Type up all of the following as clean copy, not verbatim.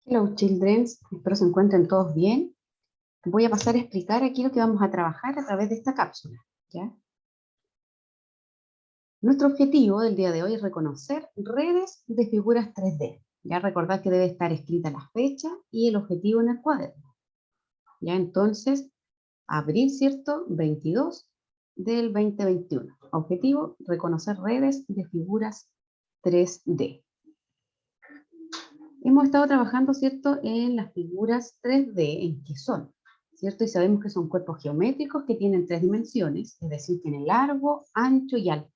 Hello children, espero se encuentren todos bien. Voy a pasar a explicar aquí lo que vamos a trabajar a través de esta cápsula, ¿ya? Nuestro objetivo del día de hoy es reconocer redes de figuras 3D. Ya recordad que debe estar escrita la fecha y el objetivo en el cuaderno. Ya entonces, abril, ¿cierto? 22 del 2021. Objetivo, reconocer redes de figuras 3D. Hemos estado trabajando, ¿cierto?, en las figuras 3D, en qué son, ¿cierto? Y sabemos que son cuerpos geométricos que tienen 3 dimensiones, es decir, tienen largo, ancho y alto,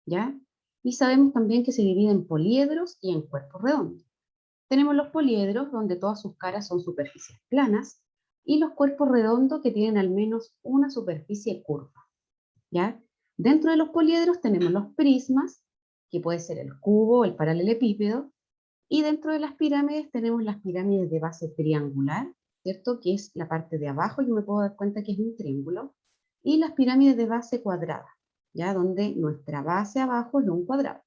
¿ya? Y sabemos también que se dividen en poliedros y en cuerpos redondos. Tenemos los poliedros, donde todas sus caras son superficies planas, y los cuerpos redondos que tienen al menos una superficie curva, ¿ya? Dentro de los poliedros tenemos los prismas, que puede ser el cubo, el paralelepípedo, y dentro de las pirámides tenemos las pirámides de base triangular, ¿cierto? Que es la parte de abajo, yo me puedo dar cuenta que es un triángulo, y las pirámides de base cuadrada, ¿ya? Donde nuestra base abajo es un cuadrado.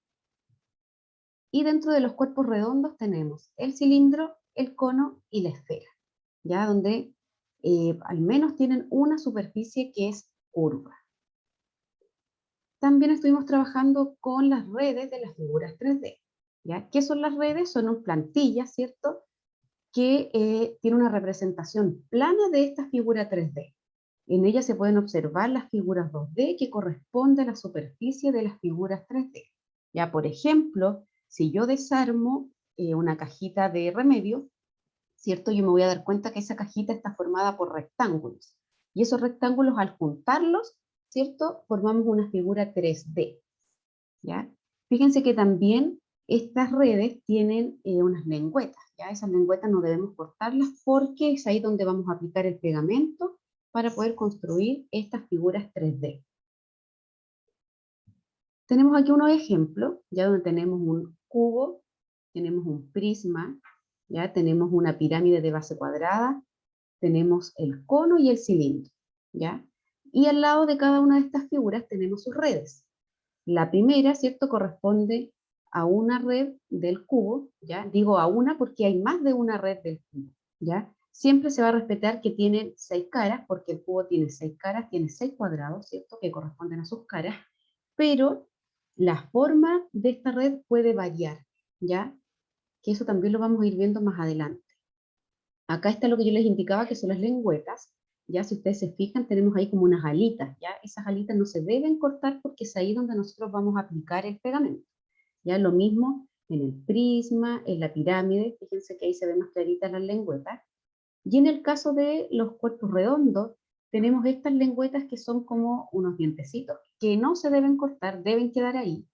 Y dentro de los cuerpos redondos tenemos el cilindro, el cono y la esfera, ¿ya? Donde al menos tienen una superficie que es curva. También estuvimos trabajando con las redes de las figuras 3D, ¿ya? ¿Qué son las redes? Son plantillas, ¿cierto?, que tiene una representación plana de esta figura 3D. En ella se pueden observar las figuras 2D que corresponden a la superficie de las figuras 3D. Ya, por ejemplo, si yo desarmo una cajita de remedio, ¿cierto? Yo me voy a dar cuenta que esa cajita está formada por rectángulos. Y esos rectángulos, al juntarlos, ¿cierto?, formamos una figura 3D. ¿Ya? Fíjense que también estas redes tienen unas lengüetas, ¿ya? Esas lengüetas no debemos cortarlas porque es ahí donde vamos a aplicar el pegamento para poder construir estas figuras 3D. Tenemos aquí unos ejemplos, ya donde tenemos un cubo, tenemos un prisma, ya tenemos una pirámide de base cuadrada, tenemos el cono y el cilindro, ¿ya? Y al lado de cada una de estas figuras tenemos sus redes. La primera, ¿cierto?, corresponde a una red del cubo, ¿ya? Digo a una porque hay más de una red del cubo, ¿ya? Siempre se va a respetar que tienen 6 caras, porque el cubo tiene 6 caras, tiene 6 cuadrados, ¿cierto?, que corresponden a sus caras, pero la forma de esta red puede variar, ¿ya? Que eso también lo vamos a ir viendo más adelante. Acá está lo que yo les indicaba, que son las lengüetas. Ya, si ustedes se fijan, tenemos ahí como unas alitas, ¿ya? Esas alitas no se deben cortar porque es ahí donde nosotros vamos a aplicar el pegamento. Ya, lo mismo en el prisma, en la pirámide, fíjense que ahí se ven más claritas las lengüetas. Y en el caso de los cuerpos redondos, tenemos estas lengüetas que son como unos dientecitos, que no se deben cortar, deben quedar ahí,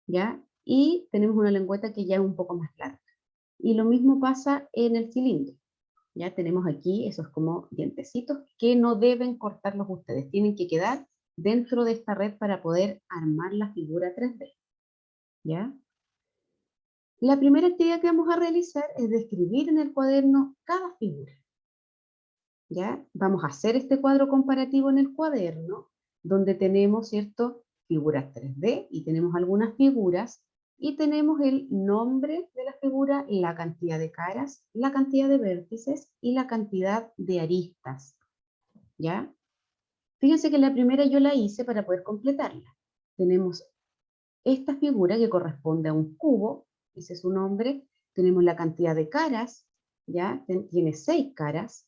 ¿ya? Y tenemos una lengüeta que ya es un poco más larga. Y lo mismo pasa en el cilindro. Ya tenemos aquí esos como dientecitos que no deben cortarlos ustedes, tienen que quedar dentro de esta red para poder armar la figura 3D. ¿Ya? La primera actividad que vamos a realizar es describir en el cuaderno cada figura. ¿Ya? Vamos a hacer este cuadro comparativo en el cuaderno, donde tenemos, ¿cierto?, figuras 3D y tenemos algunas figuras y tenemos el nombre de la figura, la cantidad de caras, la cantidad de vértices y la cantidad de aristas. ¿Ya? Fíjense que la primera yo la hice para poder completarla. Tenemos esta figura que corresponde a un cubo, ese es su nombre. Tenemos la cantidad de caras, ¿ya? Tiene 6 caras.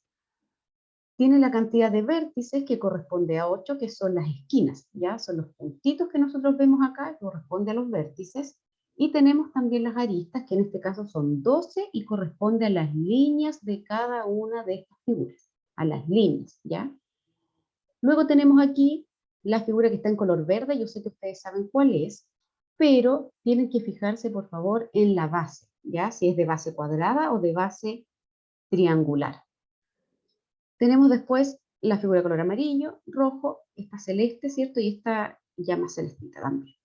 Tiene la cantidad de vértices que corresponde a 8, que son las esquinas, ¿ya? Son los puntitos que nosotros vemos acá, que corresponde a los vértices. Y tenemos también las aristas, que en este caso son 12 y corresponde a las líneas de cada una de estas figuras, a las líneas, ¿ya? Luego tenemos aquí la figura que está en color verde, yo sé que ustedes saben cuál es, pero tienen que fijarse por favor en la base, ¿ya? Si es de base cuadrada o de base triangular. Tenemos después la figura de color amarillo, rojo, esta celeste, ¿cierto? Y esta llama celestita también.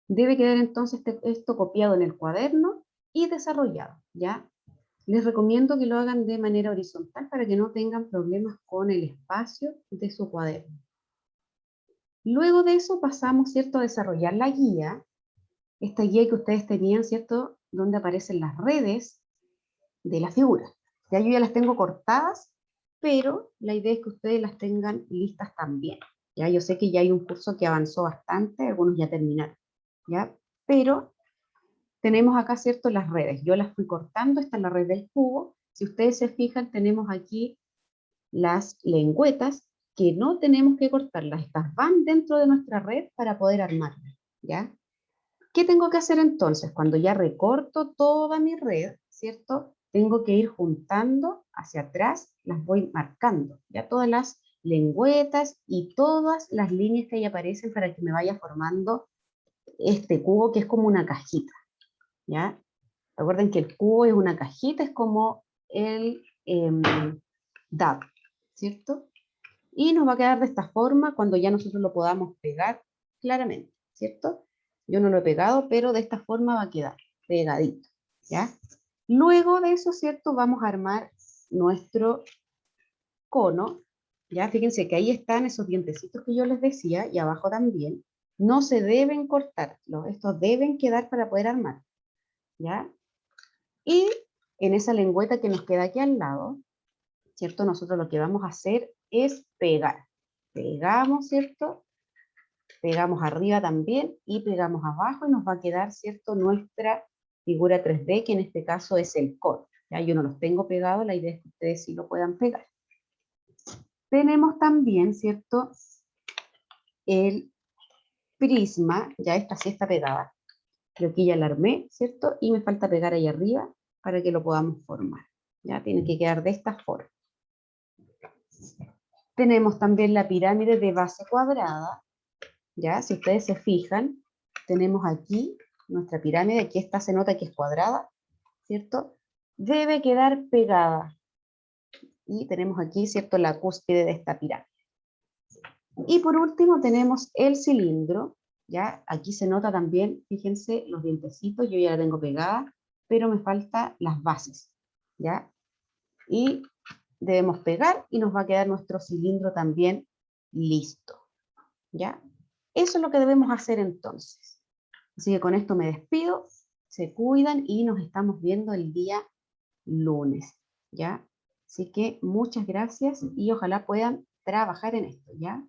Debe quedar entonces esto copiado en el cuaderno y desarrollado, ¿ya? Les recomiendo que lo hagan de manera horizontal para que no tengan problemas con el espacio de su cuaderno. Luego de eso pasamos, ¿cierto?, a desarrollar la guía, esta guía que ustedes tenían, ¿cierto?, donde aparecen las redes, de la figura. Ya yo ya las tengo cortadas, pero la idea es que ustedes las tengan listas también. Ya yo sé que ya hay un curso que avanzó bastante, algunos ya terminaron, ¿ya? Pero tenemos acá, ¿cierto?, las redes. Yo las fui cortando, esta es la red del cubo. Si ustedes se fijan, tenemos aquí las lengüetas que no tenemos que cortarlas. Estas van dentro de nuestra red para poder armarlas, ¿ya? ¿Qué tengo que hacer entonces? Cuando ya recorto toda mi red, ¿cierto? Tengo que ir juntando hacia atrás, las voy marcando, ya todas las lengüetas y todas las líneas que ahí aparecen para que me vaya formando este cubo que es como una cajita, ¿ya? Recuerden que el cubo es una cajita, es como el DAB, ¿cierto? Y nos va a quedar de esta forma cuando ya nosotros lo podamos pegar claramente, ¿cierto? Yo no lo he pegado, pero de esta forma va a quedar pegadito, ¿ya? Luego de eso, ¿cierto? Vamos a armar nuestro cono, ¿ya? Fíjense que ahí están esos dientecitos que yo les decía, y abajo también. No se deben cortar, estos deben quedar para poder armar, ¿ya? Y en esa lengüeta que nos queda aquí al lado, ¿cierto? Nosotros lo que vamos a hacer es pegar. Pegamos, ¿cierto? Pegamos arriba también y pegamos abajo y nos va a quedar, ¿cierto?, nuestra figura 3D, que en este caso es el cono. Ya yo no los tengo pegados, la idea es que ustedes sí lo puedan pegar. Tenemos también, ¿cierto?, el prisma, ya esta sí está pegada. Yo aquí ya la armé, ¿cierto? Y me falta pegar ahí arriba para que lo podamos formar. Ya tiene que quedar de esta forma. Tenemos también la pirámide de base cuadrada, ¿ya? Si ustedes se fijan, tenemos aquí nuestra pirámide, aquí esta se nota que es cuadrada, ¿cierto? Debe quedar pegada. Y tenemos aquí, ¿cierto?, la cúspide de esta pirámide. Y por último tenemos el cilindro, ¿ya? Aquí se nota también, fíjense, los dientecitos, yo ya la tengo pegada, pero me faltan las bases, ¿ya? Y debemos pegar y nos va a quedar nuestro cilindro también listo, ¿ya? Eso es lo que debemos hacer entonces. Así que con esto me despido, se cuidan y nos estamos viendo el día lunes, ¿ya? Así que muchas gracias y ojalá puedan trabajar en esto, ¿ya?